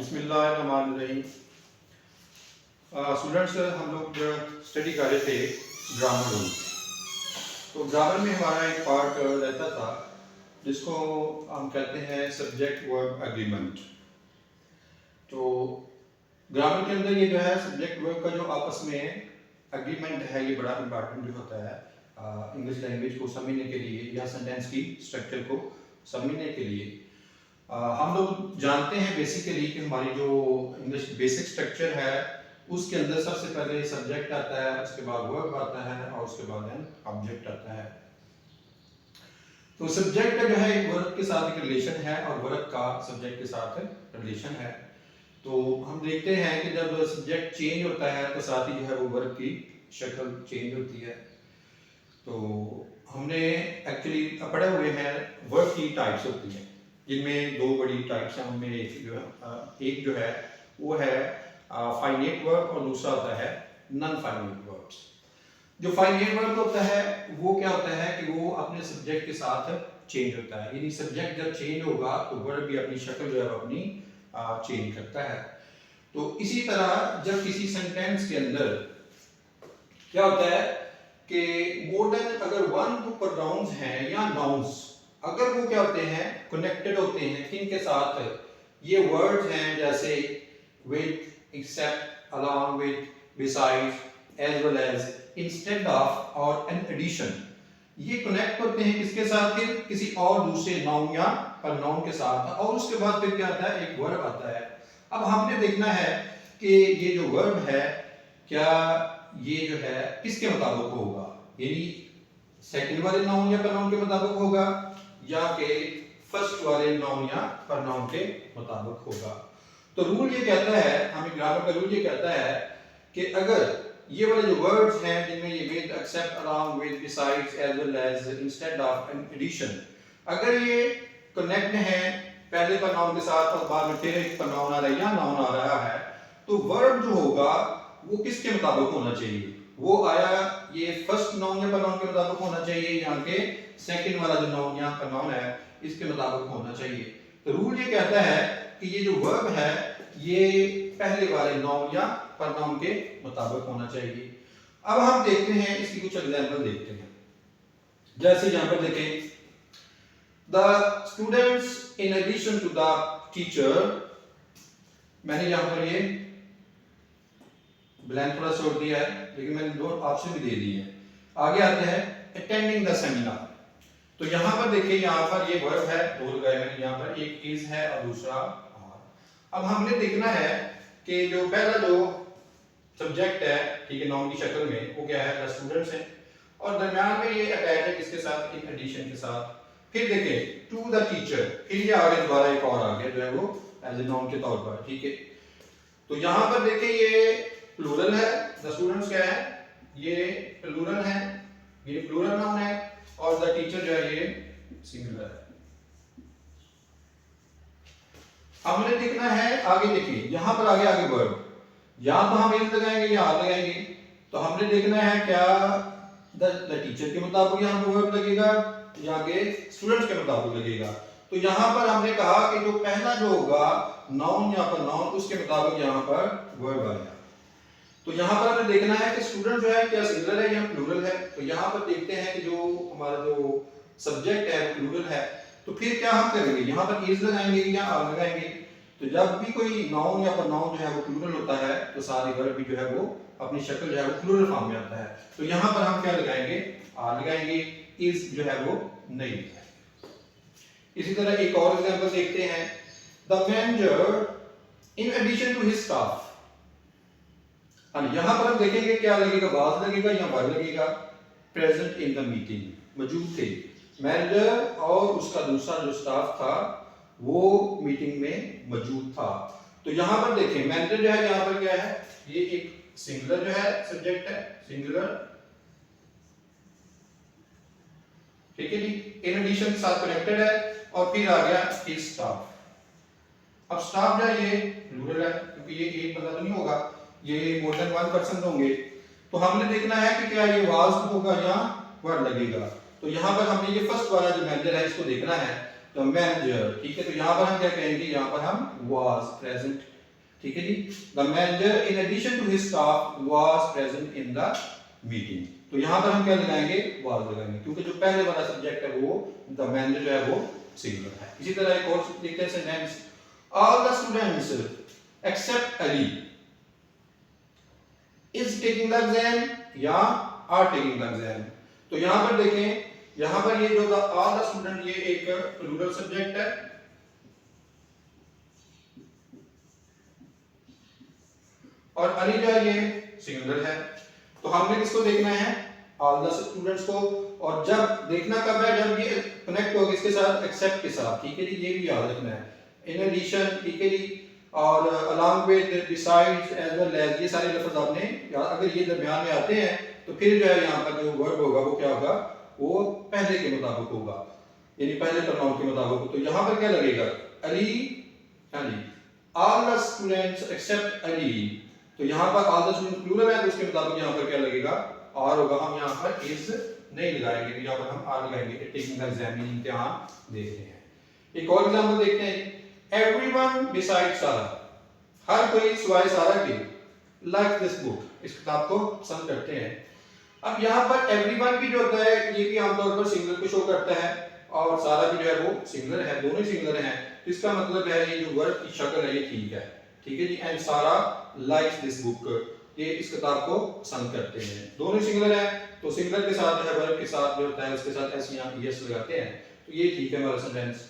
बिस्मिल्लाहिर्रहमानिर्रहीम। स्टूडेंट्स, हम लोग स्टडी कर रहे थे ग्रामर रूल्स। तो ग्रामर में हमारा एक पार्ट रहता था जिसको हम कहते हैं सब्जेक्ट वर्ब एग्रीमेंट। तो ग्रामर के अंदर ये जो है सब्जेक्ट वर्ब का जो आपस में एग्रीमेंट है, ये बड़ा इंपॉर्टेंट जो होता है इंग्लिश लैंग्वेज को समझने के लिए या सेंटेंस की स्ट्रक्चर को समझने के लिए। हम लोग जानते हैं बेसिकली कि हमारी जो इंग्लिश बेसिक स्ट्रक्चर है उसके अंदर सबसे पहले सब्जेक्ट आता है, उसके बाद वर्ब आता है और उसके बाद ऑब्जेक्ट आता है। तो सब्जेक्ट का जो है एक वर्ब के साथ एक रिलेशन है और वर्ब का सब्जेक्ट के साथ रिलेशन है। तो हम देखते हैं कि जब सब्जेक्ट चेंज होता है तो साथ ही जो है वो वर्ब की शक्ल चेंज होती है। तो हमने एक्चुअली पढ़े हुए हैं वर्ब की टाइप्स होती हैं, जिनमें दो बड़ी टाइप्स हैं। उनमें एक जो है वो है फाइनेट वर्ब और दूसरा होता है नॉन फाइनेट वर्ब्स। जो फाइनेट वर्ब होता है वो क्या होता है कि वो अपने सब्जेक्ट के साथ चेंज होता है, यानी सब्जेक्ट जब चेंज होगा तो वर्ब भी अपनी शक्ल जो है अपनी चेंज करता है। तो इसी तरह जब किसी सेंटेंस के अंदर क्या होता है कि मोर देन अगर वन टू प्रोनाउंस हैं या नाउन्स, अगर वो क्या होते हैं कनेक्टेड होते हैं किन के साथ, ये वर्ड्स हैं जैसे with, except, along with, besides, as well as, instead of और एन एडिशन, ये कनेक्ट होते हैं किसके साथ, फिर किसी और दूसरे नाउन या प्रोनाउन के साथ, और उसके बाद फिर क्या आता है एक वर्ब आता है। अब हमने देखना है कि ये जो वर्ब है क्या ये जो है किसके मुताबिक होगा, यानी सेकंड वाले नाउन या प्रोनाउन के मुताबिक होगा या कि फर्स्ट वाले नाउन या प्रोनाउन के मुताबिक होगा। तो रूल ये कहता है, हमें ग्रामर का रूल ये कहता है कि अगर ये वाले जो वर्ड्स हैं जिनमें ये with, except, along with, besides, as well as, instead of and addition, अगर ये कनेक्ट हैं पहले प्रोनाउन के साथ और बाद में फिर एक प्रोनाउन आ रहा है या नाउन आ रहा है, तो वर्ब जो होगा वो किसके मुताबिक होना चाहिए, वो आया ये फर्स्ट नाउन या प्रोनाउन के मुताबिक होना चाहिए या के सेकंड वाला जो नाउन या प्रोनाउन है इसके मुताबिक होना चाहिए। तो रूल ये कहता है कि ये जो वर्ब है ये पहले वाले नाउन या प्रोनाउन के मुताबिक होना चाहिए। अब हम देखते हैं इसकी कुछ एग्जांपल देखते हैं। जैसे यहां पर देखें, the students in addition to the teacher, मैंने यहां पर ये ब्लैंक थोड़ा छोड़ दिया है लेकिन मैंने दो ऑप्शन भी दे दिए हैं। आगे आते हैं अटेंडिंग द सेमिनार। तो यहां पर देखिए, यहां पर ये वर्ब है, भूल गए मैंने, यहां पर एक इज है और दूसरा आर। अब हमने देखना है कि जो पहला जो सब्जेक्ट है, ठीक है, नाउन की शक्ल में, वो क्या है, द स्टूडेंट्स है, और दरम्यान में ये अटैच है किसके साथ, इन एडिशन के साथ। फिर देखें टू द टीचर, फिर ये आगे दोबारा एक और आ गया जो है वो एज ए नाउन के तौर पर, ठीक है। तो यहां पर देखिए ये प्लूरल है, द स्टूडेंट्स क्या है, ये प्लूरल है, ये प्लूरल नाउन है, और द टीचर जो है ये सिंगुलर है। हमने देखना है आगे, देखिए यहां पर आगे आगे वर्ब, या तो हम इज लगाएंगे या आर लगाएंगे। तो हमने देखना है क्या द टीचर के मुताबिक यहां पर वर्ब लगेगा या के स्टूडेंट्स के मुताबिक लगेगा। तो यहां पर हमने कहा कि जो पहला जो होगा नाउन या प्रोनाउन उसके मुताबिक यहां पर वर्ब आएगा। तो यहां पर हमें देखना है कि स्टूडेंट जो है क्या सिंगुलर है या प्लूरल है। तो यहां पर देखते हैं कि जो हमारा जो सब्जेक्ट है वो प्लूरल है, तो फिर क्या हम करेंगे, यहां पर इज लगाएंगे या आर लगाएंगे। तो जब भी कोई नाउन या प्रोनाउन जो है वो प्लूरल होता है तो सारी वर्ब भी जो है वो अपनी शक्ल जो है वो प्लूरल फॉर्म में आता है। तो यहां पर हम क्या लगाएंगे, आर लगाएंगे, इज जो है वो नहीं लगाएंगे। इसी तरह एक और एग्जांपल देखते हैं, the manager in addition to his staff. यहां पर हम देखेंगे क्या लगेगा, वाज लगेगा या वर लगेगा। प्रेजेंट इन द मीटिंग, मौजूद थे, मैनेजर और उसका दूसरा जो स्टाफ था वो मीटिंग में मौजूद था। तो यहां पर देखें मैनेजर जो है यहां पर क्या है, ये एक सिंगुलर जो है सब्जेक्ट है, सिंगुलर, ठीक है जी, इन एडिशन के साथ कनेक्टेड है, और फिर आ गया हिज स्टाफ। अब स्टाफ जो है ये प्लूरल है क्योंकि ये एक बंदा तो नहीं होगा, ये मोर देन वन पर्सन होंगे। तो हमने देखना है कि क्या ये वाज होगा या वर लगेगा। तो यहां पर हमने ये फर्स्ट वाला जो मैनेजर है इसको देखना है, द मैनेजर, ठीक है, तो यहाँ पर हम क्या कहेंगे, यहाँ पर हम वाज प्रेजेंट, ठीक है जी। The manager in addition to his staff was present in the meeting, तो यहाँ पर हम क्या लगाएंगे, वाज लगाएंगे, क्योंकि जो पहले वाला सब्जेक्ट है वो द मैनेजर जो है वो सिंगुलर है। इसी तरह एक और देखते हैं sentence, all the students except Ali is taking the exam या आर टेकिंग द एग्जाम। तो यहां पर देखें, यहां पर ये जो द ऑल द स्टूडेंट ये एक प्लूरल सब्जेक्ट है और अली जो है ये सिंगुलर है। तो हमने किसको देखना है, ऑल द स्टूडेंट्स को, और जब देखना कब है, जब ये कनेक्ट होगा इसके साथ, एक्सेप्ट के साथ, ठीक है जी, ये भी याद रखना है। इन एडिशन, ठीक है जी, और along with, besides, as well as, ये सारे लफ्ज आपने याद, अगर ये दरमियान में आते हैं तो फिर जो है यहाँ पर जो वर्ब होगा वो क्या होगा, वो पहले के मुताबिक होगा, यानी पहले प्रोनाउन के मुताबिक। तो यहाँ पर क्या लगेगा, Ali, Ali, all the students except Ali, तो यहाँ पर ऑल द स्टूडेंट्स प्लूरल है तो उसके मुताबिक यहाँ पर क्या लगेगा, आर होगा। हम यहाँ पर इज नहीं लगाएंगे, तो यहाँ पर हम आर लगाएंगे, टेकिंग द एग्जाम, इम्तिहान दे रहे हैं। एक और एग्जांपल देखते हैं, एवरीवन बिसाइड सारा, हर कोई सिवाय सारा के, लाइक दिस बुक, इस किताब को पसंद करते हैं। अब यहाँ पर एवरीवन भी जो होता है ये भी आमतौर पर सिंगुलर को शो करता है, और सारा भी जो है वो सिंगुलर है, दोनों ही सिंगुलर हैं, तो इसका मतलब है ये जो वर्ब की शक्ल है ये ठीक है, ठीक है जी। एंड सारा लाइक्स दिस बुक, ये इस किताब को पसंद करते हैं, दोनों सिंगुलर है, तो सिंगुलर के साथ जो है वर्ब के साथ जो होता है उसके साथ ऐसे यहाँ यस लगाते हैं, तो ये ठीक है हमारा sentence.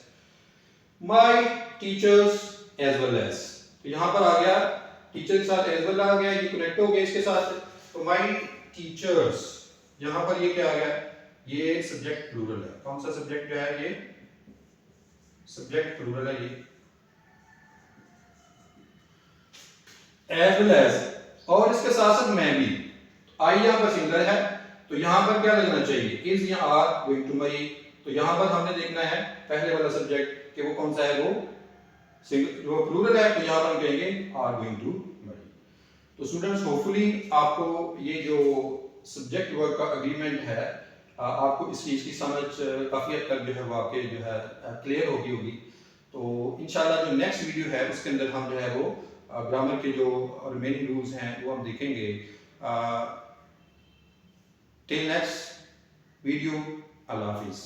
My teachers as well as, तो यहाँ पर आ गया टीचर के साथ एज वेल आ गया, ये कनेक्ट हो गया इसके साथ, तो माय टीचर्स, यहाँ पर ये क्या आ गया, ये सब्जेक्ट प्लूरल है। कौन सा सब्जेक्ट जो है, ये सब्जेक्ट प्लूरल है, ये एज वेल एज, और इसके साथ साथ मैं भी, आई यहाँ पर सिंगुलर है, तो यहाँ पर क्या लगना चाहिए, इज या आर गोइंग टू मई, तो यहाँ पर हमने देखना है पहले वाला सब्जेक्ट कि वो कौन सा है, वो जो प्लूरल है, तो यहाँ पर हम कहेंगे आर गोइंग टू मई। तो स्टूडेंट्स होपफुली आपको ये जो सब्जेक्ट वर्ब का अग्रीमेंट है, आपको इस चीज़ की समझ काफ़ी हद तक जो है वाकई जो है क्लियर होगी। तो इंशाल्लाह जो नेक्स्ट वीडियो है उसके अंदर हम जो है वो ग्रामर के जो रिमेनिंग रूल्स हैं वो हम देखेंगे। टिल नेक्स्ट वीडियो, अल्लाह हाफिज़।